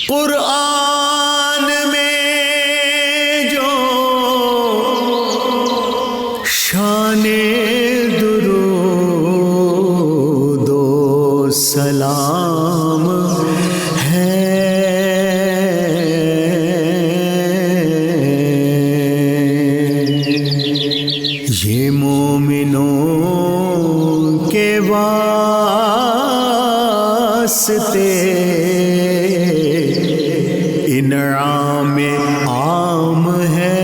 قرآن میں جو شان درود و سلام ہے، یہ مومنوں کے واسطے انعام عام ہے،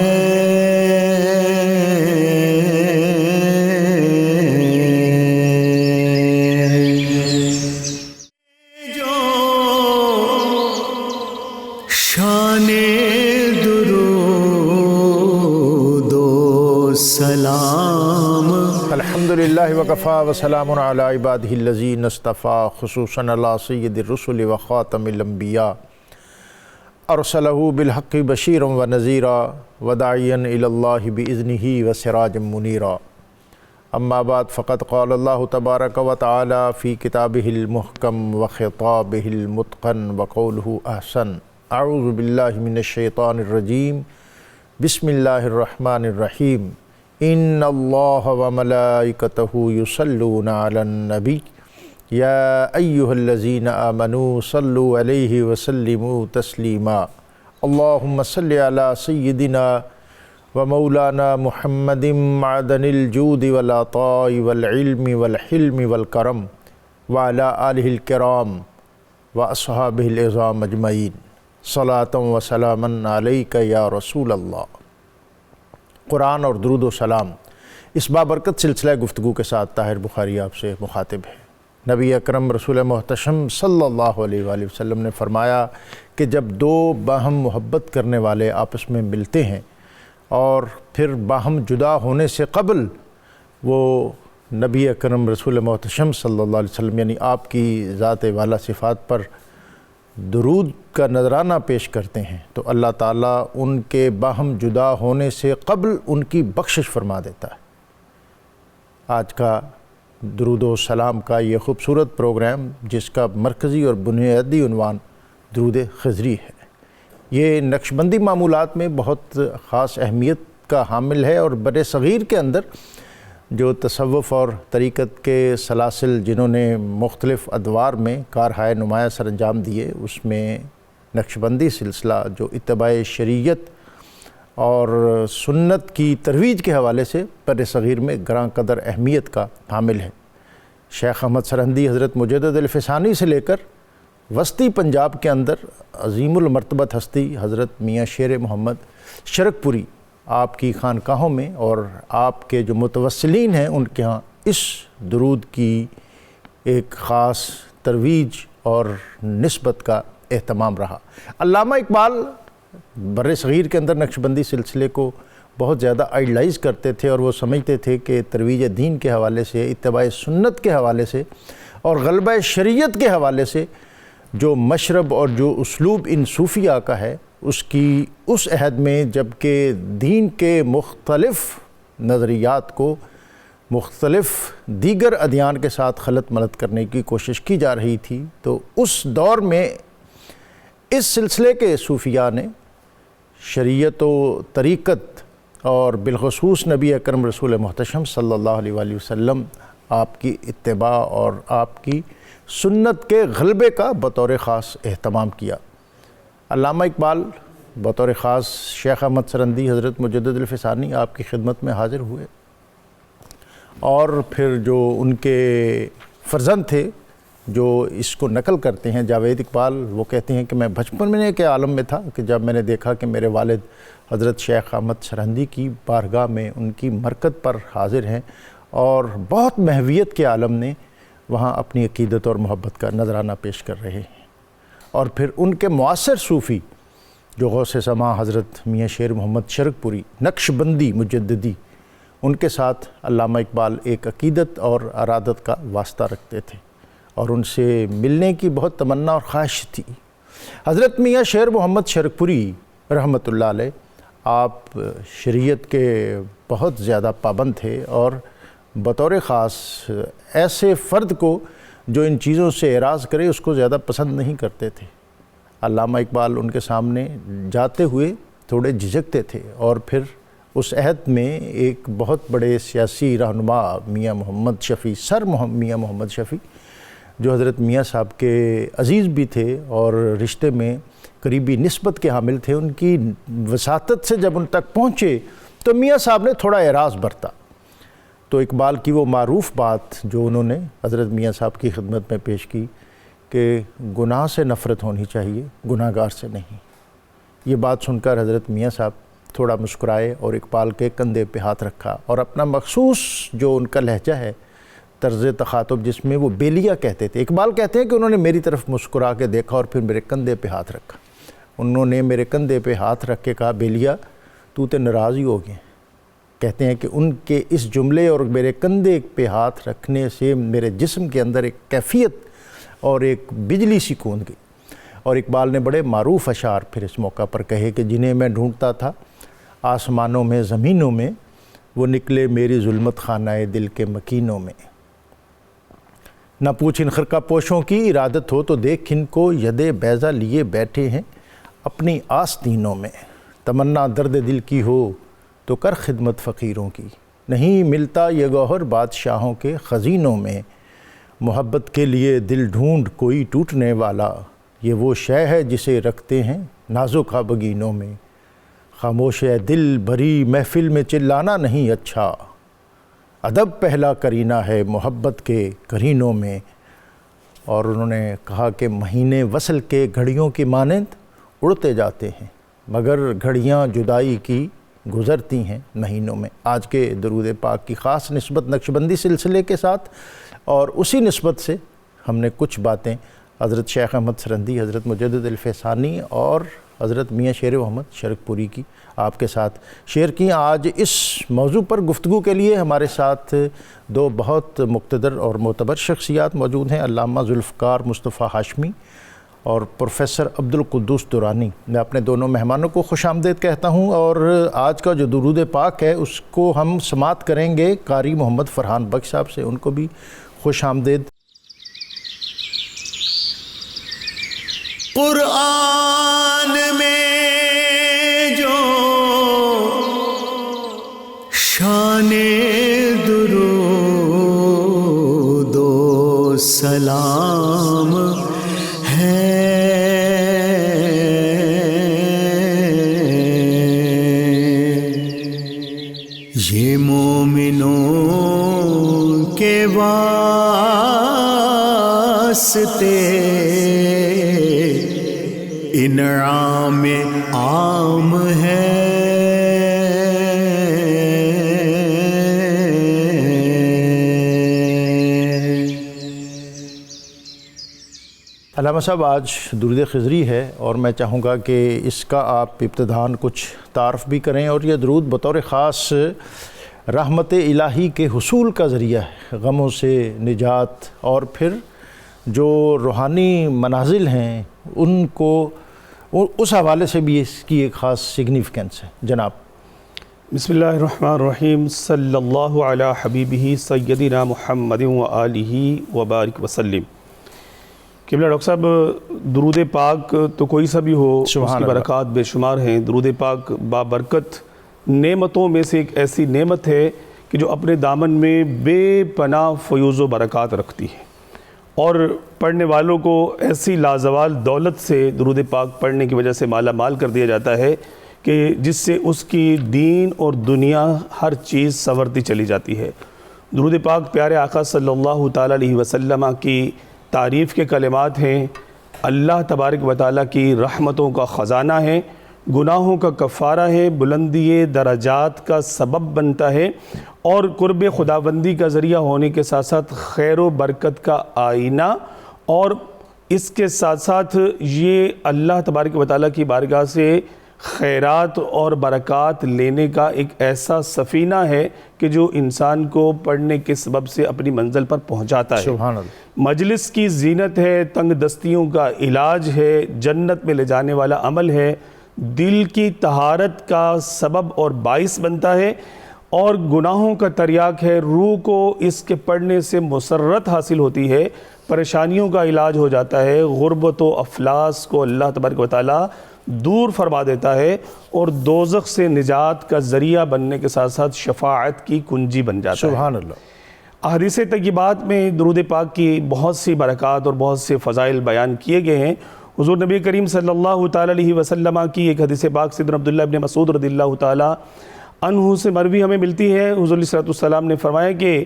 جو شان درود و سلام۔ الحمدللہ وکفا وسلام علی عبادہ الذین اصطفیٰ، خصوصاً علی سید الرسل وخاتم الانبیاء، ارسلہ بالحق بشیرا ونذیرا وداعیا الی اللہ باذنہ وسراجا منیرا۔ اما بعد فقد قال اللہ تبارک وتعالی فی کتابہ المحکم وخطابہ المتقن وقولہ احسن۔ اعوذ باللہ من الشیطان الرجیم، بسم اللہ الرحمن الرحیم۔ ان اللہ وملائکتہ یصلون علی النبی یا ایہا الذین آمنوا صلوا علیہ وسلموا تسلیما۔ اللہم صلی علی سیدنا ومولانا محمد معدن الجود والعطاء والعلم والحلم والکرم وعلی آلہ الکرام واصحابہ العظام اجمعین، صلاۃ و سلاما علیک یا رسول اللہ۔ قرآن اور درود و سلام اس بابرکت سلسلہ گفتگو کے ساتھ طاہر بخاری آپ سے مخاطب ہے۔ نبی اکرم رسول محتشم صلی اللہ علیہ وآلہ وسلم نے فرمایا کہ جب دو باہم محبت کرنے والے آپس میں ملتے ہیں اور پھر باہم جدا ہونے سے قبل وہ نبی اکرم رسول محتشم صلی اللہ علیہ وسلم یعنی آپ کی ذات والا صفات پر درود کا نذرانہ پیش کرتے ہیں تو اللہ تعالیٰ ان کے باہم جدا ہونے سے قبل ان کی بخشش فرما دیتا ہے۔ آج کا درود و سلام کا یہ خوبصورت پروگرام جس کا مرکزی اور بنیادی عنوان درود خضری ہے، یہ نقشبندی معمولات میں بہت خاص اہمیت کا حامل ہے، اور بر صغیر کے اندر جو تصوف اور طریقت کے سلاسل جنہوں نے مختلف ادوار میں کارہائے نمایاں سر انجام دیے، اس میں نقشبندی سلسلہ جو اتباع شریعت اور سنت کی ترویج کے حوالے سے بر صغیر میں گراں قدر اہمیت کا حامل ہے۔ شیخ احمد سرہندی حضرت مجدد الفسانی سے لے کر وسطی پنجاب کے اندر عظیم المرتبت ہستی حضرت میاں شیر محمد شرک پوری آپ کی خانقاہوں میں اور آپ کے جو متوسلین ہیں ان کے ہاں اس درود کی ایک خاص ترویج اور نسبت کا اہتمام رہا۔ علامہ اقبال بر صغیر کے اندر نقشبندی سلسلے کو بہت زیادہ آئیڈلائز کرتے تھے، اور وہ سمجھتے تھے کہ ترویج دین کے حوالے سے، اتباع سنت کے حوالے سے اور غلبہ شریعت کے حوالے سے جو مشرب اور جو اسلوب ان صوفیاء کا ہے، اس عہد میں جب کہ دین کے مختلف نظریات کو مختلف دیگر ادیان کے ساتھ خلط ملط کرنے کی کوشش کی جا رہی تھی، تو اس دور میں اس سلسلے کے صوفیاء نے شریعت و طریقت اور بالخصوص نبی اکرم رسول محتشم صلی اللہ علیہ وآلہ وسلم آپ کی اتباع اور آپ کی سنت کے غلبے کا بطور خاص اہتمام کیا۔ علامہ اقبال بطور خاص شیخ احمد سرہندی حضرت مجدد الفسانی آپ کی خدمت میں حاضر ہوئے، اور پھر جو ان کے فرزند تھے جو اس کو نقل کرتے ہیں، جاوید اقبال، وہ کہتے ہیں کہ میں بچپن میں کے عالم میں تھا کہ جب میں نے دیکھا کہ میرے والد حضرت شیخ احمد سرہندی کی بارگاہ میں ان کی مرکت پر حاضر ہیں، اور بہت محویت کے عالم نے وہاں اپنی عقیدت اور محبت کا نذرانہ پیش کر رہے ہیں۔ اور پھر ان کے معاصر صوفی جو غوث سما حضرت میاں شیر محمد شرک پوری نقشبندی مجددی، ان کے ساتھ علامہ اقبال ایک عقیدت اور ارادت کا واسطہ رکھتے تھے، اور ان سے ملنے کی بہت تمنا اور خواہش تھی۔ حضرت میاں شیر محمد شرک پوری رحمۃ اللہ علیہ آپ شریعت کے بہت زیادہ پابند تھے، اور بطور خاص ایسے فرد کو جو ان چیزوں سے اعراض کرے اس کو زیادہ پسند نہیں کرتے تھے۔ علامہ اقبال ان کے سامنے جاتے ہوئے تھوڑے جھجکتے تھے، اور پھر اس عہد میں ایک بہت بڑے سیاسی رہنما میاں محمد شفیع میاں محمد شفیع، جو حضرت میاں صاحب کے عزیز بھی تھے اور رشتے میں قریبی نسبت کے حامل تھے، ان کی وساطت سے جب ان تک پہنچے تو میاں صاحب نے تھوڑا اعراض برتا۔ تو اقبال کی وہ معروف بات جو انہوں نے حضرت میاں صاحب کی خدمت میں پیش کی کہ گناہ سے نفرت ہونی چاہیے، گناہ گار سے نہیں۔ یہ بات سن کر حضرت میاں صاحب تھوڑا مسکرائے اور اقبال کے کندھے پہ ہاتھ رکھا، اور اپنا مخصوص جو ان کا لہجہ ہے، طرز تخاطب جس میں وہ بیلیا کہتے تھے، اقبال کہتے ہیں کہ انہوں نے میری طرف مسکرا کے دیکھا اور پھر میرے کندھے پہ ہاتھ رکھا۔ انہوں نے میرے کندھے پہ ہاتھ رکھ کے کہا، بیلیا تو تے ناراض ہی ہو گئے۔ کہتے ہیں کہ ان کے اس جملے اور میرے کندھے پہ ہاتھ رکھنے سے میرے جسم کے اندر ایک کیفیت اور ایک بجلی سی کوند گئی۔ اور اقبال نے بڑے معروف اشعار پھر اس موقع پر کہے کہ جنہیں میں ڈھونڈتا تھا آسمانوں میں زمینوں میں، وہ نکلے میری ظلمت خانہ دل کے مکینوں میں۔ نہ پوچھ ان خرقہ پوشوں کی ارادت ہو تو دیکھ ان کو ید بیضا لیے بیٹھے ہیں اپنی آستینوں میں۔ تمنا درد دل کی ہو تو کر خدمت فقیروں کی، نہیں ملتا یہ گوہر بادشاہوں کے خزینوں میں۔ محبت کے لیے دل ڈھونڈ کوئی ٹوٹنے والا، یہ وہ شے ہے جسے رکھتے ہیں نازک بگینوں میں۔ خاموش ہے دل بھری محفل میں چلانا نہیں اچھا، ادب پہلا کرینہ ہے محبت کے کرینوں میں۔ اور انہوں نے کہا کہ مہینے وصل کے گھڑیوں کی مانند اڑتے جاتے ہیں، مگر گھڑیاں جدائی کی گزرتی ہیں مہینوں میں۔ آج کے درود پاک کی خاص نسبت نقشبندی سلسلے کے ساتھ، اور اسی نسبت سے ہم نے کچھ باتیں حضرت شیخ احمد سرندی، حضرت مجدد الفیسانی اور حضرت میاں شیر محمد شرک پوری کی آپ کے ساتھ شیئر کی۔ آج اس موضوع پر گفتگو کے لیے ہمارے ساتھ دو بہت مقتدر اور معتبر شخصیات موجود ہیں، علامہ ذوالفقار مصطفیٰ ہاشمی اور پروفیسر عبدالقدوس درانی۔ میں اپنے دونوں مہمانوں کو خوش آمدید کہتا ہوں، اور آج کا جو درود پاک ہے اس کو ہم سماعت کریں گے قاری محمد فرحان بخش صاحب سے، ان کو بھی خوش آمدید۔ قرآن میں جو شان درود و سلام ہے، یہ مومنوں کے واسطے انعام عام ہے۔ علامہ صاحب، آج درود خضری ہے اور میں چاہوں گا کہ اس کا آپ ابتداً کچھ تعارف بھی کریں، اور یہ درود بطور خاص رحمت الہی کے حصول کا ذریعہ ہے، غموں سے نجات، اور پھر جو روحانی منازل ہیں ان کو اس حوالے سے بھی اس کی ایک خاص سگنیفیکنس ہے۔ جناب بسم اللہ الرحمن الرحیم، صلی اللہ علی حبیبہ سیدنا محمد وآلہ وبارک وسلم۔ قبلہ ڈاکٹر صاحب، درود پاک تو کوئی سا بھی ہو، اس کی برکات بے شمار ہیں۔ درود پاک بابرکت نعمتوں میں سے ایک ایسی نعمت ہے کہ جو اپنے دامن میں بے پناہ فیوز و برکات رکھتی ہے، اور پڑھنے والوں کو ایسی لازوال دولت سے درود پاک پڑھنے کی وجہ سے مالا مال کر دیا جاتا ہے کہ جس سے اس کی دین اور دنیا ہر چیز سنورتی چلی جاتی ہے۔ درود پاک پیارے آقا صلی اللہ تعالیٰ علیہ وسلم کی تعریف کے کلمات ہیں، اللہ تبارک و تعالیٰ کی رحمتوں کا خزانہ ہے، گناہوں کا کفارہ ہے، بلندی درجات کا سبب بنتا ہے، اور قرب خداوندی کا ذریعہ ہونے کے ساتھ ساتھ خیر و برکت کا آئینہ، اور اس کے ساتھ ساتھ یہ اللہ تبارک و تعالیٰ کی بارگاہ سے خیرات اور برکات لینے کا ایک ایسا سفینہ ہے کہ جو انسان کو پڑھنے کے سبب سے اپنی منزل پر پہنچاتا ہے۔ سبحان اللہ۔ مجلس کی زینت ہے، تنگ دستیوں کا علاج ہے، جنت میں لے جانے والا عمل ہے، دل کی طہارت کا سبب اور باعث بنتا ہے، اور گناہوں کا تریاک ہے، روح کو اس کے پڑھنے سے مسرت حاصل ہوتی ہے، پریشانیوں کا علاج ہو جاتا ہے، غربت و افلاس کو اللہ تبارک و تعالیٰ دور فرما دیتا ہے، اور دوزخ سے نجات کا ذریعہ بننے کے ساتھ ساتھ شفاعت کی کنجی بن جاتا ہے۔ سبحان اللہ۔ احادیث طیبات میں درود پاک کی بہت سی برکات اور بہت سے فضائل بیان کیے گئے ہیں۔ حضور نبی کریم صلی اللہ تعالیٰ علیہ وسلم کی ایک حدیث پاک سیدنا عبداللہ ابن مسعود رضی اللہ تعالیٰ عنہ سے مروی ہمیں ملتی ہے۔ حضور صلی اللہ علیہ وسلم نے فرمایا کہ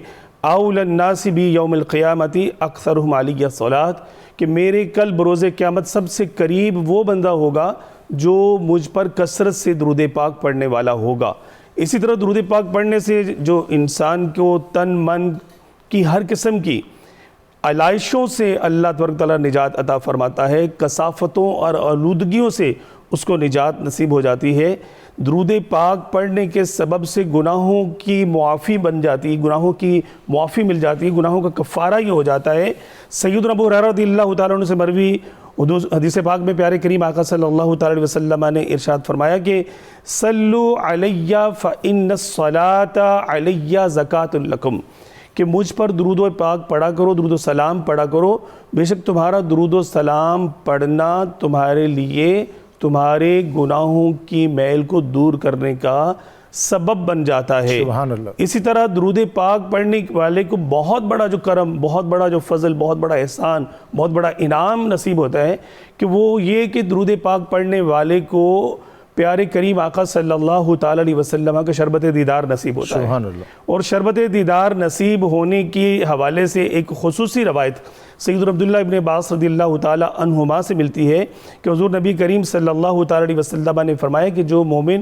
اول الناس بی یوم القیامت اکثرہم علی الصلاۃ، کہ میرے کل بروز قیامت سب سے قریب وہ بندہ ہوگا جو مجھ پر کثرت سے درود پاک پڑھنے والا ہوگا۔ اسی طرح درود پاک پڑھنے سے جو انسان کو تن من کی ہر قسم کی علائشوں سے اللہ تبارک تعالیٰ نجات عطا فرماتا ہے، کثافتوں اور آلودگیوں سے اس کو نجات نصیب ہو جاتی ہے۔ درود پاک پڑھنے کے سبب سے گناہوں کی معافی بن جاتی ہے، گناہوں کی معافی مل جاتی ہے، گناہوں کا کفارہ یہ ہو جاتا ہے۔ سیدنا ابو ہریرہ رضی اللہ تعالیٰ عنہ سے مروی حدیث پاک میں پیارے کریم آقا صلی اللہ تعالیٰ علیہ وسلم نے ارشاد فرمایا کہ صلو علی فإن الصلاة علی زکاۃ لکم، کہ مجھ پر درود و پاک پڑھا کرو، درود و سلام پڑھا کرو، بے شک تمہارا درود و سلام پڑھنا تمہارے لیے تمہارے گناہوں کی میل کو دور کرنے کا سبب بن جاتا ہے۔ سبحان اللہ۔ اسی طرح درود پاک پڑھنے والے کو بہت بڑا جو کرم، بہت بڑا جو فضل، بہت بڑا احسان، بہت بڑا انعام نصیب ہوتا ہے کہ وہ یہ کہ درود پاک پڑھنے والے کو پیارے کریم آقا صلی اللہ تعالیٰ علیہ وسلم کا شربت دیدار نصیب ہوتا ہے۔ سبحان اللہ۔ اور شربت دیدار نصیب ہونے کی حوالے سے ایک خصوصی روایت سیدنا عبداللہ ابن عباس رضی اللہ تعالیٰ عنہما سے ملتی ہے کہ حضور نبی کریم صلی اللہ تعالیٰ علیہ وسلم نے فرمایا کہ جو مومن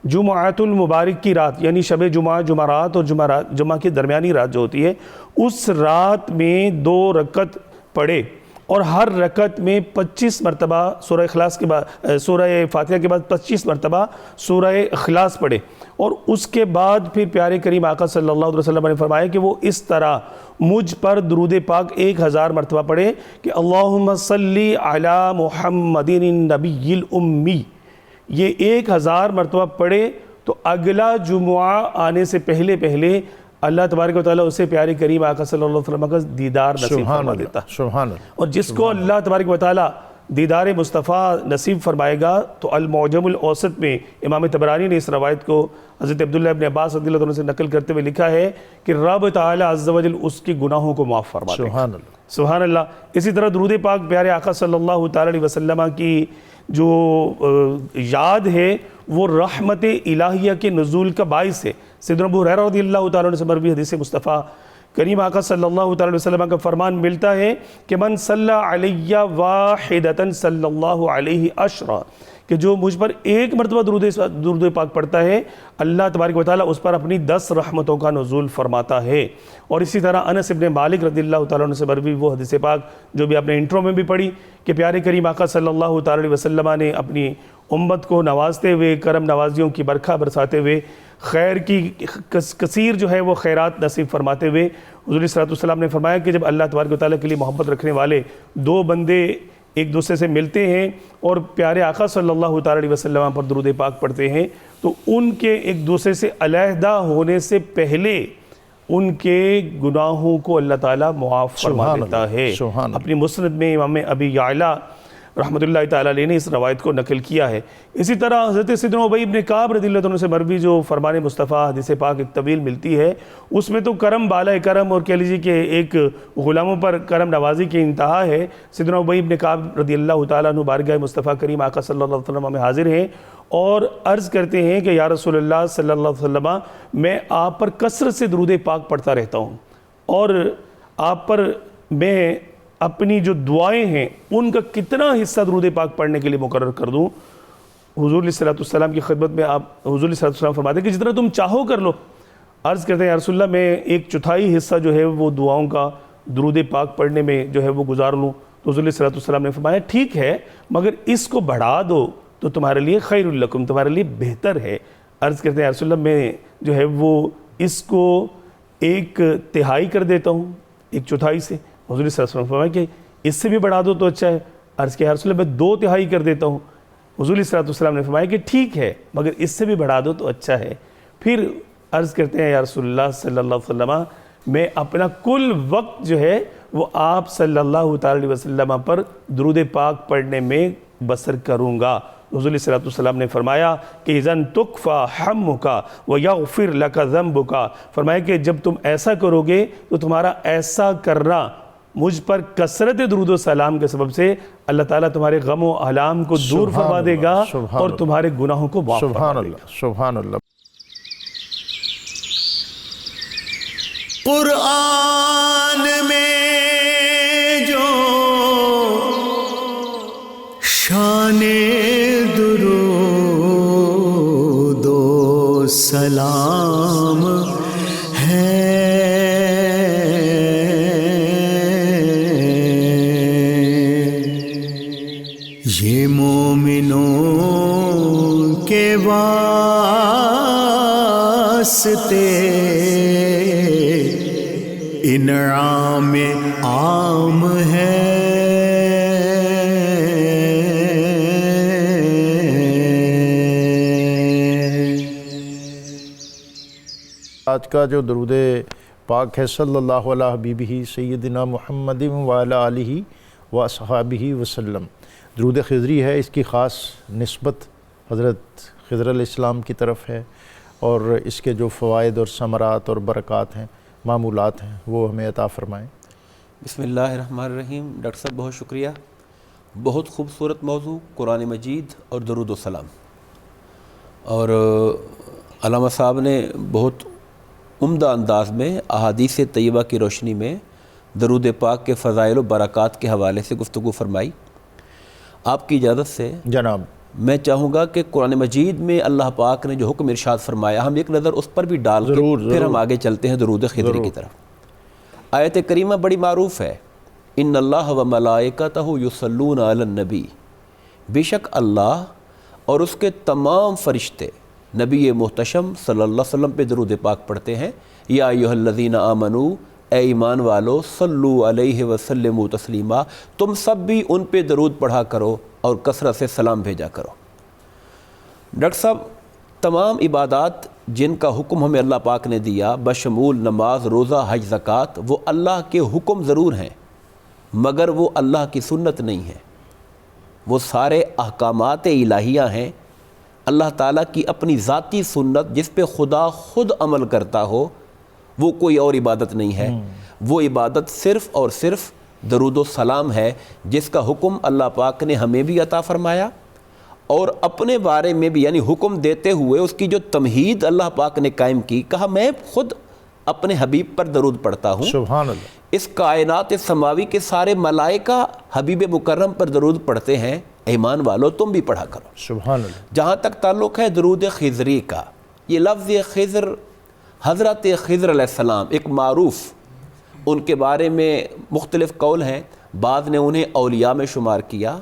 جمعۃ المبارک کی رات، یعنی شب جمعہ، جمعرات اور جمعہ کی درمیانی رات جو ہوتی ہے، اس رات میں 2 رکعت پڑھے اور ہر رکعت میں 25 مرتبہ سورہ اخلاص کے بعد سورہ فاتحہ کے بعد 25 مرتبہ سورہ اخلاص پڑھے، اور اس کے بعد پھر پیارے کریم آقا صلی اللہ علیہ وسلم نے فرمایا کہ وہ اس طرح مجھ پر درود پاک 1000 مرتبہ پڑھے کہ اللہم صلی علی محمد النبی الامی، یہ 1000 مرتبہ پڑھے تو اگلا جمعہ آنے سے پہلے اللہ تبارک و تعالیٰ اسے پیارے کریم آقا صلی اللہ علیہ وسلم کا دیدار نصیب فرما دیتا ہے۔ سبحان اللہ۔ اور جس کو اللہ تبارک و تعالیٰ دیدار مصطفیٰ نصیب فرمائے گا تو المعجم الاوسط میں امام طبرانی نے اس روایت کو حضرت عبداللہ ابن عباس رضی اللہ عنہ سے نقل کرتے ہوئے لکھا ہے کہ رب تعالیٰ عز و جل اس کی گناہوں کو معاف فرما دے گا۔ سبحان اللہ۔ سبحان اللہ۔ اسی طرح درود پاک پیارے آقا صلی اللہ تعالیٰ علیہ وسلم کی جو یاد ہے وہ رحمت الہیہ کے نزول کا باعث ہے۔ سیدنا ابو ہریرہ رضی اللہ تعالیٰ عنہ سے مروی حدیث مصطفیٰ کریم آقا صلی اللہ تعالیٰ علیہ وسلم کا فرمان ملتا ہے کہ من صلی علی واحدۃ صلی اللہ علیہ عشرہ، کہ جو مجھ پر ایک مرتبہ درود پاک پڑھتا ہے اللہ تبارک و تعالیٰ اس پر اپنی 10 رحمتوں کا نزول فرماتا ہے۔ اور اسی طرح انس ابن مالک رضی اللہ تعالیٰ عنہ سے مروی وہ حدیث پاک جو بھی آپ نے انٹرو میں بھی پڑھی کہ پیارے کریم آقا صلی اللہ تعالیٰ علیہ وسلم نے اپنی امت کو نوازتے ہوئے، کرم نوازیوں کی برکھا برساتے ہوئے، خیر کی کثیر جو ہے وہ خیرات نصیب فرماتے ہوئے حضور صلی اللہ علیہ وسلم نے فرمایا کہ جب اللہ تبارک و تعالیٰ کے لیے محبت رکھنے والے 2 بندے ایک دوسرے سے ملتے ہیں اور پیارے آقا صلی اللہ تعالیٰ علیہ وسلم پر درود پاک پڑھتے ہیں تو ان کے ایک دوسرے سے علیحدہ ہونے سے پہلے ان کے گناہوں کو اللہ تعالیٰ معاف فرما دیتا ہے۔ اپنی مسند میں امام ابی یعلا رحمۃ اللہ تعالیٰ علیہ نے اس روایت کو نقل کیا ہے۔ اسی طرح حضرت سیدنا ابی بن کعب رضی اللہ عنہ سے مروی جو فرمان مصطفیٰ حدیث پاک ایک طویل ملتی ہے، اس میں تو کرم بالائے کرم اور کہہ لیجیے کہ ایک غلاموں پر کرم نوازی کی انتہا ہے۔ سیدنا ابی بن کعب رضی اللہ تعالیٰ عنہ بارگاہ مصطفیٰ کریم آقا صلی اللہ علیہ وسلم میں حاضر ہیں اور عرض کرتے ہیں کہ یا رسول اللہ صلی اللہ علیہ وسلم، میں آپ پر کثرت سے درود پاک پڑھتا رہتا ہوں اور آپ پر میں اپنی جو دعائیں ہیں ان کا کتنا حصہ درود پاک پڑھنے کے لیے مقرر کر دوں؟ حضور صلی اللہ علیہ وسلم کی خدمت میں آپ حضور صلی اللہ علیہ وسلم فرماتے ہیں کہ جتنا تم چاہو کر لو۔ عرض کرتے ہیں یا رسول اللہ، میں 1/4 حصہ جو ہے وہ دعاؤں کا درود پاک پڑھنے میں جو ہے وہ گزار لوں۔ تو حضور صلی اللہ علیہ وسلم نے فرمایا ٹھیک ہے، مگر اس کو بڑھا دو تو تمہارے لیے خیر لکم، تمہارے لیے بہتر ہے۔ عرض کرتے ہیں یا رسول اللہ، میں جو ہے وہ اس کو 1/3 کر دیتا ہوں، 1/4 سے۔ حضور صلی اللہ علیہ وسلم فرمایا کہ اس سے بھی بڑھا دو تو اچھا ہے۔ عرض کیا یا رسول اللہ، میں 2/3 کر دیتا ہوں۔ حضور صلی اللہ علیہ وسلم نے فرمایا کہ ٹھیک ہے، مگر اس سے بھی بڑھا دو تو اچھا ہے۔ پھر عرض کرتے ہیں یا رسول اللہ صلی اللہ علیہ وسلم میں اپنا کل وقت جو ہے وہ آپ صلی اللہ تعالی وسلم پر درود پاک پڑھنے میں بسر کروں گا۔ حضور علیہ الصلوۃ والسلام نے فرمایا کہ اذن تکفی حمک ویغفر لک ذنبک، فرمایا کہ جب تم ایسا کرو گے تو تمہارا ایسا کرنا مجھ پر کثرت درود و سلام کے سبب سے اللہ تعالیٰ تمہارے غم و احلام کو دور فرما دے گا اور تمہارے گناہوں کو معاف فرما دے گا۔ سبحان اللہ۔ قرآن میں جو شان درود و سلام ہے، یہ مومنوں کے واسطے انعام عام ہے۔ آج کا جو درود پاک ہے صلی اللہ علیہ حبیبہ سیدنا محمد وعلی آلہ واصحابہ وسلم، درود خضری ہے۔ اس کی خاص نسبت حضرت خضر علیہ السلام کی طرف ہے، اور اس کے جو فوائد اور ثمرات اور برکات ہیں، معمولات ہیں، وہ ہمیں عطا فرمائیں۔ بسم اللہ الرحمن الرحیم۔ ڈاکٹر صاحب بہت شکریہ، بہت خوبصورت موضوع قرآن مجید اور درود و سلام، اور علامہ صاحب نے بہت عمدہ انداز میں احادیث طیبہ کی روشنی میں درود پاک کے فضائل و برکات کے حوالے سے گفتگو فرمائی۔ آپ کی اجازت سے جناب میں چاہوں گا کہ قرآن مجید میں اللہ پاک نے جو حکم ارشاد فرمایا ہم ایک نظر اس پر بھی ڈال کے پھر ہم آگے چلتے ہیں درود خضری کی طرف۔ آیت کریمہ بڑی معروف ہے، ان اللہ و ملائکتہ یصلون علی النبی، بے شک اللہ اور اس کے تمام فرشتے نبی محتشم صلی اللہ علیہ وسلم پہ درود پاک پڑھتے ہیں۔ یا ایھا الذین آمنو، اے ایمان والو، صلو علیہ وسلموا تسلیما، تم سب بھی ان پہ درود پڑھا کرو اور کثرت سے سلام بھیجا کرو۔ ڈاکٹر صاحب، تمام عبادات جن کا حکم ہمیں اللہ پاک نے دیا بشمول نماز، روزہ، حج، زکوٰۃ، وہ اللہ کے حکم ضرور ہیں مگر وہ اللہ کی سنت نہیں ہے، وہ سارے احکامات الہیہ ہیں، اللہ تعالیٰ کی اپنی ذاتی سنت جس پہ خدا خود عمل کرتا ہو، وہ کوئی اور عبادت نہیں ہے۔ وہ عبادت صرف اور صرف درود و سلام ہے جس کا حکم اللہ پاک نے ہمیں بھی عطا فرمایا، اور اپنے بارے میں بھی، یعنی حکم دیتے ہوئے اس کی جو تمہید اللہ پاک نے قائم کی، کہا میں خود اپنے حبیب پر درود پڑھتا ہوں۔ سبحان اللہ۔ اس کائنات سماوی کے سارے ملائکہ حبیب مکرم پر درود پڑھتے ہیں، ایمان والو تم بھی پڑھا کرو۔ سبحان اللہ۔ جہاں تک تعلق ہے درود خضری کا، یہ لفظ خضر، حضرت خضر علیہ السلام ایک معروف، ان کے بارے میں مختلف قول ہیں، بعض نے انہیں اولیاء میں شمار کیا،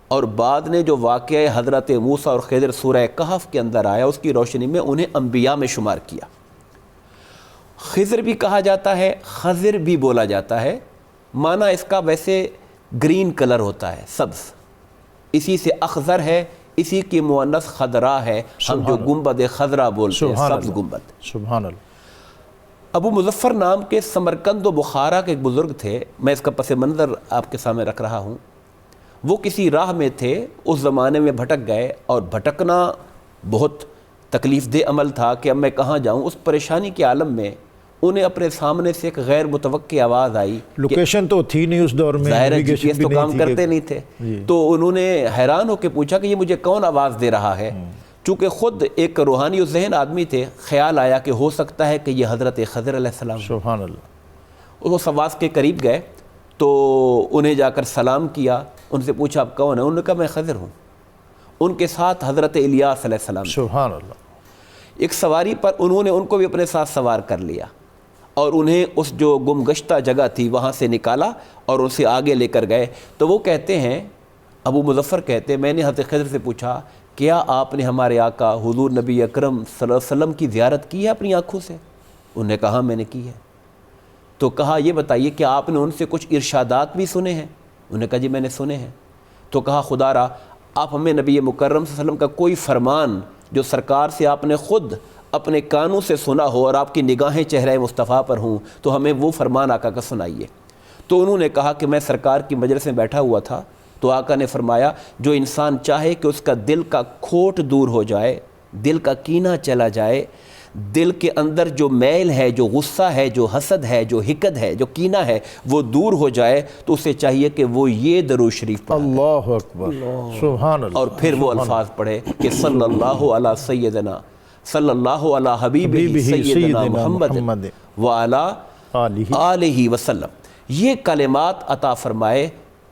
اور بعد نے جو واقعہ حضرت موسیٰ اور خضر سورہ کہف کے اندر آیا اس کی روشنی میں انہیں انبیاء میں شمار کیا۔ خضر بھی کہا جاتا ہے، خضر بھی بولا جاتا ہے، معنی اس کا ویسے گرین کلر ہوتا ہے، سبز، اسی سے اخضر ہے، اسی کی مؤنث خضرا ہے، ہم جو گنبد خضرا بولتے ہیں، سبز گنبد۔ سبحان اللہ۔ ابو مظفر نام کے سمرقند و بخارا کے ایک بزرگ تھے، میں اس کا پس منظر آپ کے سامنے رکھ رہا ہوں۔ وہ کسی راہ میں تھے، اس زمانے میں بھٹک گئے، اور بھٹکنا بہت تکلیف دہ عمل تھا کہ اب میں کہاں جاؤں۔ اس پریشانی کے عالم میں انہیں اپنے سامنے سے ایک غیر متوقع آواز آئی، لوکیشن تو تھی نہیں اس دور میں، ظاہر ہے جی پی ایس تو کام کرتے نہیں تھے، تو انہوں نے حیران ہو کے پوچھا کہ یہ مجھے کون آواز دے رہا ہے۔ چونکہ خود ایک روحانی و ذہن آدمی تھے، خیال آیا کہ ہو سکتا ہے کہ یہ حضرت خضر علیہ السلام۔ سبحان اللہ۔ وہ آواز کے قریب گئے تو انہیں جا کر سلام کیا، ان سے پوچھا آپ کون ہیں؟ انہوں نے کہا میں خضر ہوں۔ ان کے ساتھ حضرت الیاس علیہ السلام، سبحان اللہ۔ ایک سواری پر انہوں نے ان کو بھی اپنے ساتھ سوار کر لیا، اور انہیں اس جو گم گشتہ جگہ تھی وہاں سے نکالا اور ان سے آگے لے کر گئے۔ تو وہ کہتے ہیں، ابو مظفر کہتے ہیں، میں نے حضرت خضر سے پوچھا کیا آپ نے ہمارے آقا حضور نبی اکرم صلی اللہ علیہ وسلم کی زیارت کی ہے اپنی آنکھوں سے؟ انہوں نے کہا میں نے کی ہے۔ تو کہا یہ بتائیے کہ آپ نے ان سے کچھ ارشادات بھی سنے ہیں؟ انہوں نے کہا جی میں نے سنے ہیں۔ تو کہا خدا را آپ ہمیں نبی مکرم صلی اللہ علیہ وسلم کا کوئی فرمان جو سرکار سے آپ نے خود اپنے کانوں سے سنا ہو اور آپ کی نگاہیں چہرہ مصطفیٰ پر ہوں تو ہمیں وہ فرمان آقا کا سنائیے۔ تو انہوں نے کہا کہ میں سرکار کی مجلس میں بیٹھا ہوا تھا تو آقا نے فرمایا جو انسان چاہے کہ اس کا دل کا کھوٹ دور ہو جائے، دل کا کینہ چلا جائے، دل کے اندر جو میل ہے، جو غصہ ہے، جو حسد ہے، جو حقد ہے، جو کینہ ہے، وہ دور ہو جائے تو اسے چاہیے کہ وہ یہ درود شریف پڑھے اللہ اکبر، سبحان اللہ، اور پھر وہ الفاظ پڑھے کہ صلی اللہ علی سیدنا، صلی اللہ علی حبیبہ سیدنا محمد وعلی آلہ وسلم، یہ کلمات عطا فرمائے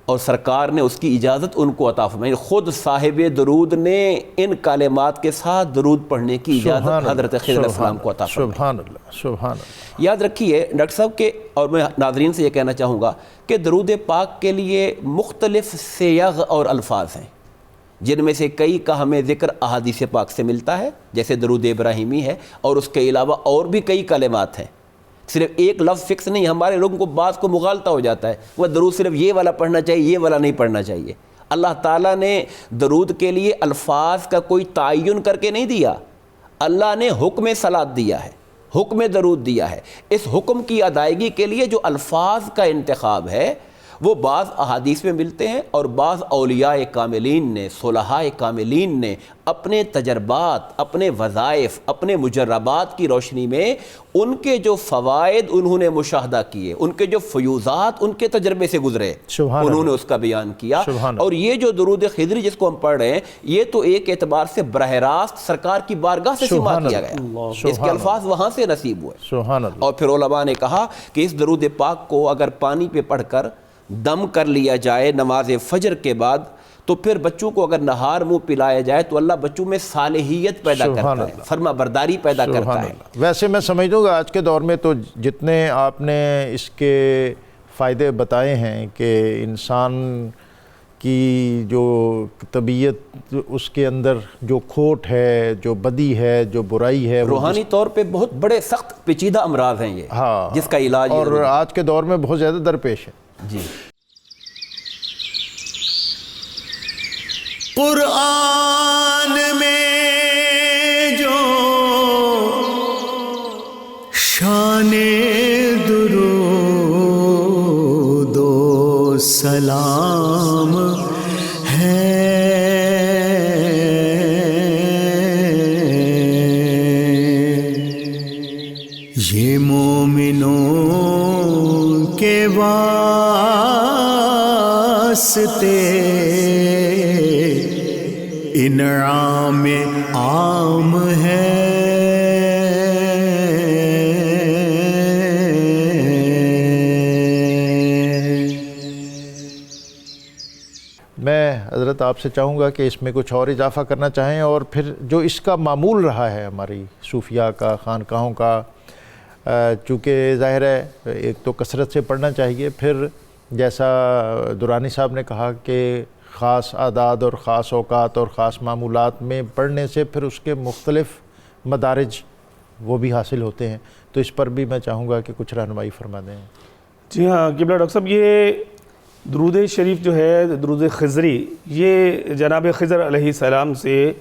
اور سرکار نے اس کی اجازت ان کو عطا فرمائی۔ خود صاحب درود نے ان کلمات کے ساتھ درود پڑھنے کی اجازت حضرت خضر علیہ السلام کو عطا فرمائی۔ سبحان اللہ، سبحان اللہ۔ یاد رکھیے ڈاکٹر صاحب کہ، اور میں ناظرین سے یہ کہنا چاہوں گا کہ درود پاک کے لیے مختلف صیغ اور الفاظ ہیں، جن میں سے کئی کا ہمیں ذکر احادیث پاک سے ملتا ہے، جیسے درود ابراہیمی ہے، اور اس کے علاوہ اور بھی کئی کلمات ہیں، صرف ایک لفظ فکس نہیں۔ ہمارے لوگوں کو بعض کو مغالطہ ہو جاتا ہے، وہ درود صرف یہ والا پڑھنا چاہیے، یہ والا نہیں پڑھنا چاہیے۔ اللہ تعالیٰ نے درود کے لیے الفاظ کا کوئی تعین کر کے نہیں دیا، اللہ نے حکم صلاۃ دیا ہے، حکم درود دیا ہے۔ اس حکم کی ادائیگی کے لیے جو الفاظ کا انتخاب ہے وہ بعض احادیث میں ملتے ہیں، اور بعض اولیاء کاملین نے، صلحاء کاملین نے اپنے تجربات، اپنے وظائف، اپنے مجربات کی روشنی میں ان کے جو فوائد انہوں نے مشاہدہ کیے، ان کے جو فیوضات ان کے تجربے سے گزرے، انہوں نے اس کا بیان کیا۔ اور یہ جو درود خضری جس کو ہم پڑھ رہے ہیں، یہ تو ایک اعتبار سے براہ راست سرکار کی بارگاہ سے سماعت کیا گیا، اس کے الفاظ وہاں سے نصیب ہوئے۔ اور پھر علماء نے کہا کہ اس درود پاک کو اگر پانی پہ پڑھ کر دم کر لیا جائے نماز فجر کے بعد، تو پھر بچوں کو اگر نہار منہ پلایا جائے تو اللہ بچوں میں صالحیت پیدا کرتا ہے، فرما برداری پیدا کرتا ہے۔ ویسے میں سمجھوں گا آج کے دور میں تو جتنے آپ نے اس کے فائدے بتائے ہیں کہ انسان کی جو طبیعت، اس کے اندر جو کھوٹ ہے، جو بدی ہے، جو برائی ہے، روحانی طور پہ بہت بڑے سخت پیچیدہ امراض ہیں یہ، جس کا علاج اور آج کے دور میں بہت زیادہ درپیش ہے۔ جی، قرآن میں جو شان درود و سلام ہے، یہ مومنوں کے واسطے انعام عام ہے۔ میں حضرت آپ سے چاہوں گا کہ اس میں کچھ اور اضافہ کرنا چاہیں، اور پھر جو اس کا معمول رہا ہے ہماری صوفیاء کا، خانقاہوں کا، چونکہ ظاہر ہے ایک تو کثرت سے پڑھنا چاہیے، پھر جیسا درانی صاحب نے کہا کہ خاص اعداد اور خاص اوقات اور خاص معمولات میں پڑھنے سے پھر اس کے مختلف مدارج وہ بھی حاصل ہوتے ہیں، تو اس پر بھی میں چاہوں گا کہ کچھ رہنمائی فرما دیں۔ جی ہاں قبلہ ڈاکٹر صاحب، یہ درود شریف جو ہے، درود خضری، یہ جناب خضر علیہ السلام سے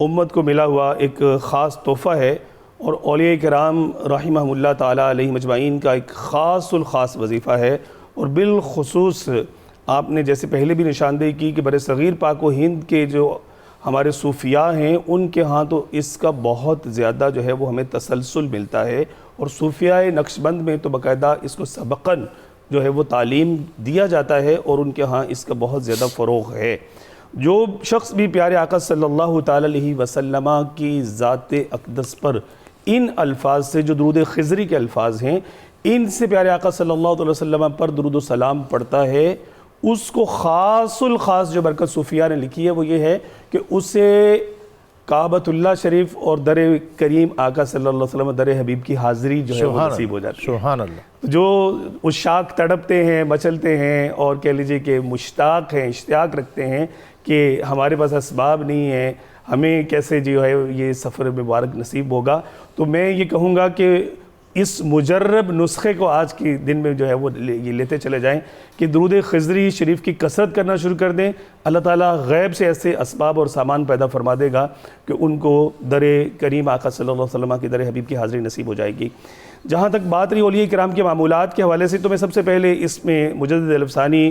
امت کو ملا ہوا ایک خاص تحفہ ہے، اور اولیاء کرام رحمہ اللہ تعالیٰ علیہ مجمعین کا ایک خاص الخاص وظیفہ ہے۔ اور بالخصوص آپ نے جیسے پہلے بھی نشاندہی کی کہ بر صغیر پاک و ہند کے جو ہمارے صوفیاء ہیں، ان کے ہاں تو اس کا بہت زیادہ جو ہے وہ ہمیں تسلسل ملتا ہے، اور صوفیاء نقشبند میں تو باقاعدہ اس کو سبقاً جو ہے وہ تعلیم دیا جاتا ہے، اور ان کے ہاں اس کا بہت زیادہ فروغ ہے۔ جو شخص بھی پیارے آقا صلی اللہ تعالیٰ علیہ وسلم کی ذات اقدس پر ان الفاظ سے، جو درود خضری کے الفاظ ہیں، ان سے پیارے آقا صلی اللہ علیہ وسلم پر درود و سلام پڑھتا ہے، اس کو خاص الخاص جو برکت صوفیاء نے لکھی ہے وہ یہ ہے کہ اسے کعبۃ اللہ شریف اور در کریم آقا صلی اللہ علیہ وسلم، در حبیب کی حاضری جو ہے وہ نصیب ہو جاتی ہے۔ سبحان اللہ۔ جو عشاق تڑپتے ہیں، مچلتے ہیں، اور کہہ لیجئے کہ مشتاق ہیں، اشتیاق رکھتے ہیں کہ ہمارے پاس اسباب نہیں ہیں، ہمیں کیسے جو ہے یہ سفر مبارک نصیب ہوگا، تو میں یہ کہوں گا کہ اس مجرب نسخے کو آج کے دن میں جو ہے وہ یہ لیتے چلے جائیں کہ درود خضری شریف کی کثرت کرنا شروع کر دیں. اللہ تعالیٰ غیب سے ایسے اسباب اور سامان پیدا فرما دے گا کہ ان کو در کریم آقا صلی اللہ علیہ وسلم کی در حبیب کی حاضری نصیب ہو جائے گی. جہاں تک بات رہی اولیاء کرام کے معمولات کے حوالے سے، تو میں سب سے پہلے اس میں مجدد الافسانی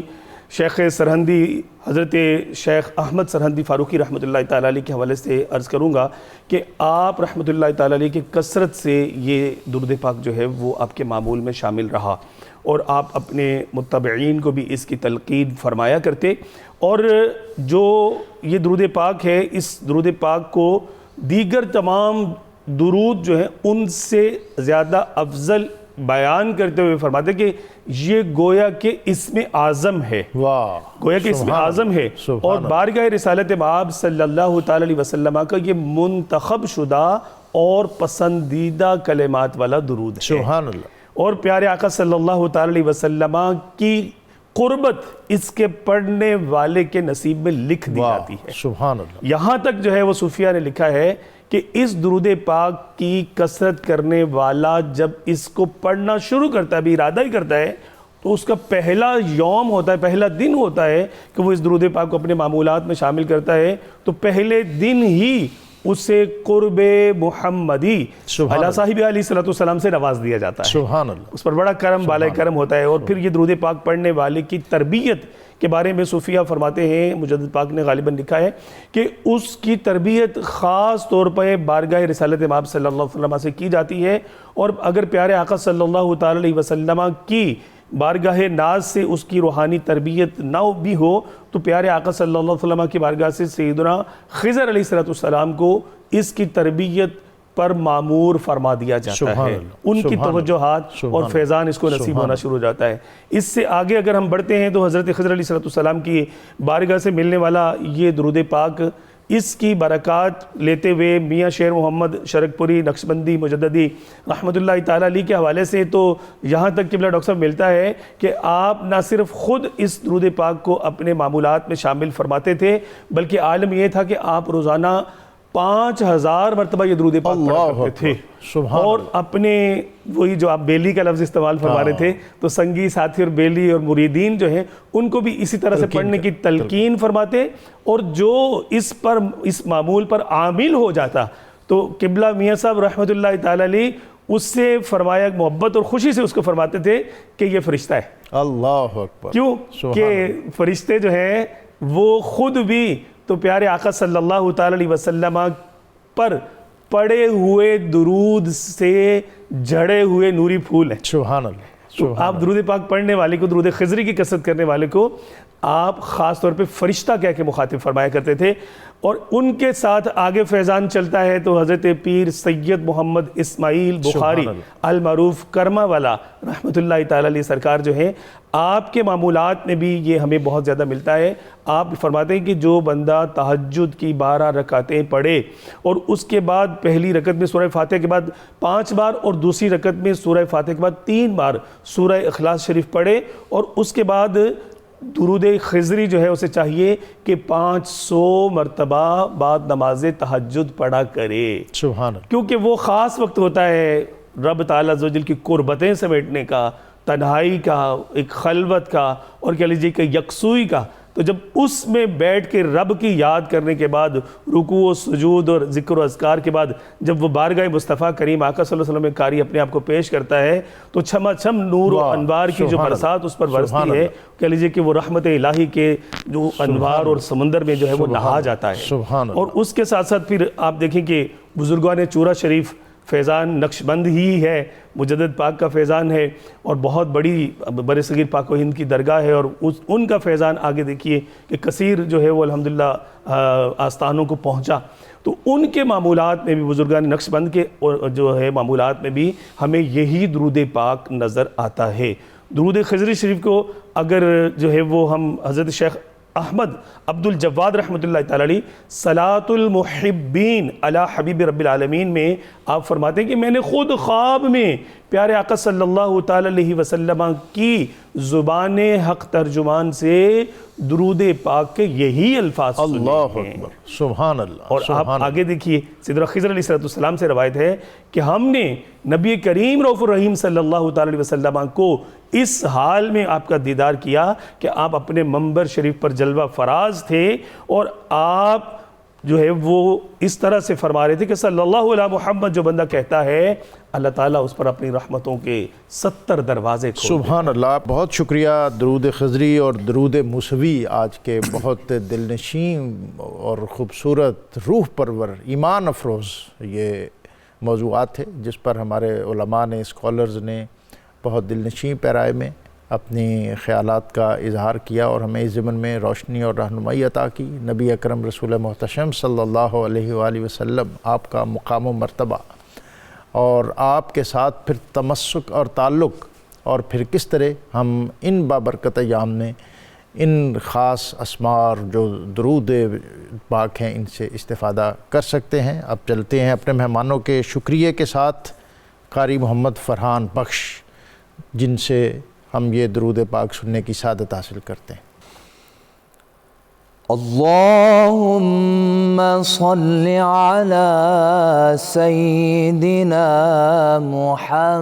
شیخ سرہندی حضرت شیخ احمد سرہندی فاروقی رحمۃ اللہ تعالیٰ علیہ کے حوالے سے عرض کروں گا کہ آپ رحمۃ اللہ تعالیٰ علیہ کی کثرت سے یہ درود پاک جو ہے وہ آپ کے معمول میں شامل رہا، اور آپ اپنے متبعین کو بھی اس کی تلقین فرمایا کرتے. اور جو یہ درود پاک ہے، اس درود پاک کو دیگر تمام درود جو ہیں ان سے زیادہ افضل بیان کرتے ہوئے فرماتے کہ یہ گویا کہ اسم اعظم ہے. واہ، گویا کہ اسم اعظم ہے، اور بارگاہ رسالت مآب صلی اللہ تعالی علیہ وسلم کا یہ منتخب شدہ اور پسندیدہ کلمات والا درود ہے. سبحان اللہ. اور پیارے آقا صلی اللہ تعالی علیہ وسلم کی قربت اس کے پڑھنے والے کے نصیب میں لکھ دی جاتی ہے. سبحان اللہ. یہاں تک جو ہے وہ صوفیہ نے لکھا ہے کہ اس درود پاک کی کثرت کرنے والا جب اس کو پڑھنا شروع کرتا ہے، بھی ارادہ ہی کرتا ہے، تو اس کا پہلا یوم ہوتا ہے، پہلا دن ہوتا ہے کہ وہ اس درود پاک کو اپنے معمولات میں شامل کرتا ہے، تو پہلے دن ہی اسے قرب محمدی علی صاحب علیہ السلام سے نواز دیا جاتا ہے. سبحان اللہ. اس پر بڑا کرم بالائے کرم ہوتا ہے. اور پھر یہ درود پاک پڑھنے والے کی تربیت کے بارے میں صوفیہ فرماتے ہیں، مجدد پاک نے غالباً لکھا ہے کہ اس کی تربیت خاص طور پر بارگاہ رسالت مآب صلی اللہ علیہ وسلم سے کی جاتی ہے. اور اگر پیارے آقا صلی اللہ تعالی علیہ وسلم کی بارگاہ ناز سے اس کی روحانی تربیت نہ بھی ہو، تو پیارے آقا صلی اللہ علیہ وسلم کی بارگاہ سے سیدنا خضر علیہ السلام کو اس کی تربیت پر معمور فرما دیا جاتا ہے. ان کی توجہات اور فیضان اس کو نصیب ہونا شروع ہو جاتا ہے. اس سے آگے اگر ہم بڑھتے ہیں تو حضرت خضر علیہ السلام کی بارگاہ سے ملنے والا یہ درود پاک، اس کی برکات لیتے ہوئے میاں شیر محمد شرکپوری نقشبندی مجددی رحمۃ اللہ تعالیٰ علیہ کے حوالے سے تو یہاں تک قبلہ ڈاکٹر صاحب ملتا ہے کہ آپ نہ صرف خود اس درود پاک کو اپنے معمولات میں شامل فرماتے تھے، بلکہ عالم یہ تھا کہ آپ روزانہ 5000 مرتبہ یہ درود پاک پڑھا کرتے تھے. اور اپنے وہی جو آپ بیلی کا لفظ استعمال فرما رہے تھے، تو سنگی ساتھی اور بیلی اور مریدین جو ہیں ان کو بھی اسی طرح سے پڑھنے کی تلقین فرماتے. اور جو اس معمول پر عامل ہو جاتا تو قبلہ میاں صاحب رحمۃ اللہ تعالی علیہ اس سے فرمایا محبت اور خوشی سے اس کو فرماتے تھے کہ یہ فرشتہ ہے. اللہ اکبر. کیوں کہ فرشتے جو ہیں وہ خود بھی تو پیارے آقا صلی اللہ تعالی علیہ وسلم پر پڑے ہوئے درود سے جڑے ہوئے نوری پھول ہیں. سبحان اللہ. تو آپ درود پاک پڑھنے والے کو، درود خضری کی کثرت کرنے والے کو آپ خاص طور پہ فرشتہ کہہ کے مخاطب فرمایا کرتے تھے. اور ان کے ساتھ آگے فیضان چلتا ہے تو حضرت پیر سید محمد اسماعیل بخاری المعروف کرما والا رحمۃ اللہ تعالی علیہ سرکار جو ہیں، آپ کے معمولات میں بھی یہ ہمیں بہت زیادہ ملتا ہے. آپ فرماتے ہیں کہ جو بندہ تہجد کی 12 رکعتیں پڑھے اور اس کے بعد پہلی رکعت میں سورہ فاتحہ کے بعد 5 بار اور دوسری رکعت میں سورہ فاتحہ کے بعد 3 بار سورہ اخلاص شریف پڑھے، اور اس کے بعد درود خضری جو ہے اسے چاہیے کہ 500 مرتبہ بعد نماز تہجد پڑھا کرے. سبحان اللہ. کیونکہ وہ خاص وقت ہوتا ہے رب تعالیٰ عز و جل کی قربتیں سمیٹنے کا، تنہائی کا، ایک خلوت کا، اور کہہ لیجیے کہ یکسوئی کا. تو جب اس میں بیٹھ کے رب کی یاد کرنے کے بعد رکوع و سجود اور ذکر و اذکار کے بعد جب وہ بارگاہ مصطفیٰ کریم آقا صلی اللہ علیہ وسلم میں قاری اپنے آپ کو پیش کرتا ہے تو چھما چھم نور و انوار کی جو برسات اس پر برستی ہے، کہہ لیجیے کہ وہ رحمت الہی کے جو انوار اور سمندر میں جو ہے وہ نہا جاتا ہے. اور اس کے ساتھ ساتھ پھر آپ دیکھیں کہ بزرگان چورا شریف فیضان نقشبند ہی ہے، مجدد پاک کا فیضان ہے، اور بہت بڑی بر صغیر پاک و ہند کی درگاہ ہے. اور ان کا فیضان آگے دیکھیے کہ کثیر جو ہے وہ الحمدللہ آستانوں کو پہنچا. تو ان کے معمولات میں بھی، بزرگان نقشبند کے جو ہے معمولات میں بھی ہمیں یہی درود پاک نظر آتا ہے. درود خضری شریف کو اگر جو ہے وہ ہم حضرت شیخ احمد عبد الجواد رحمۃ اللہ تعالی علیہ صلاۃ المحبین علی حبیب رب العالمین میں آپ فرماتے ہیں کہ میں نے خود خواب میں پیارے آقا صلی اللہ تعالی علیہ وسلم کی زبان حق ترجمان سے درود پاک کے یہی الفاظ سنے اللہ ہیں۔ اکبر، سبحان اللہ۔ اور آپ آگے دیکھیے سیدنا خضر علیہ السلام سے روایت ہے کہ ہم نے نبی کریم رؤوف الرحیم صلی اللہ تعالی علیہ وسلم کو اس حال میں آپ کا دیدار کیا کہ آپ اپنے منبر شریف پر جلوہ فراز تھے، اور آپ جو ہے وہ اس طرح سے فرما رہے تھے کہ صلی اللہ علیہ محمد جو بندہ کہتا ہے اللہ تعالیٰ اس پر اپنی رحمتوں کے 70 دروازے کھول دیتا ہے۔ سبحان اللہ، بہت شکریہ۔ درود خضری اور درود موسوی آج کے بہت دلنشین اور خوبصورت، روح پرور، ایمان افروز یہ موضوعات تھے جس پر ہمارے علماء نے، اسکالرز نے بہت دلنشین پیرائے میں اپنی خیالات کا اظہار کیا اور ہمیں اس ضمن میں روشنی اور رہنمائی عطا کی۔ نبی اکرم رسول محتشم صلی اللہ علیہ وآلہ وسلم، آپ کا مقام و مرتبہ اور آپ کے ساتھ پھر تمسک اور تعلق، اور پھر کس طرح ہم ان بابرکت ایام میں ان خاص اسماء جو درود پاک ہیں ان سے استفادہ کر سکتے ہیں۔ اب چلتے ہیں اپنے مہمانوں کے شکریہ کے ساتھ، قاری محمد فرحان بخش، جن سے ہم یہ درود پاک سننے کی سعادت حاصل کرتے ہیں۔ اللہم صل علی سیدنا محمد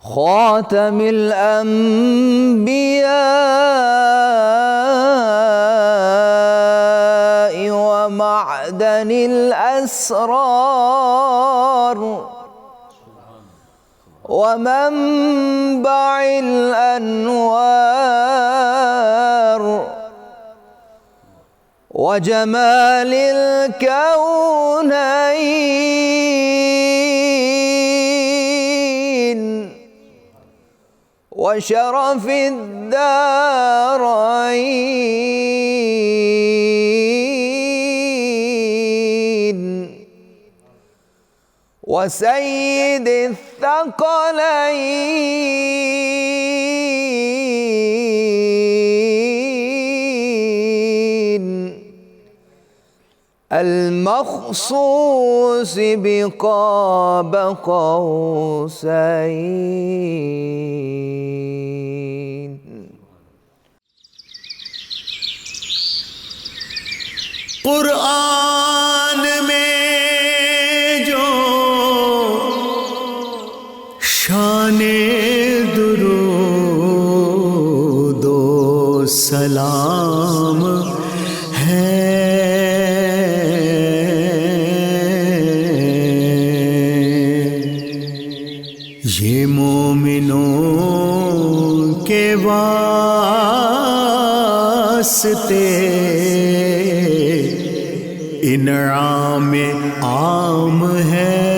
خاتم الانبیاء ومعدن الاسرار ومنبع الانوار وجمال الكونين وشرف الدارين وسيد الثقلين المخصوص بقاب قوسين۔ قرآن میں جو شان درود و سلام ہے، یہ مومنوں کے واسطے انعام عام ہے۔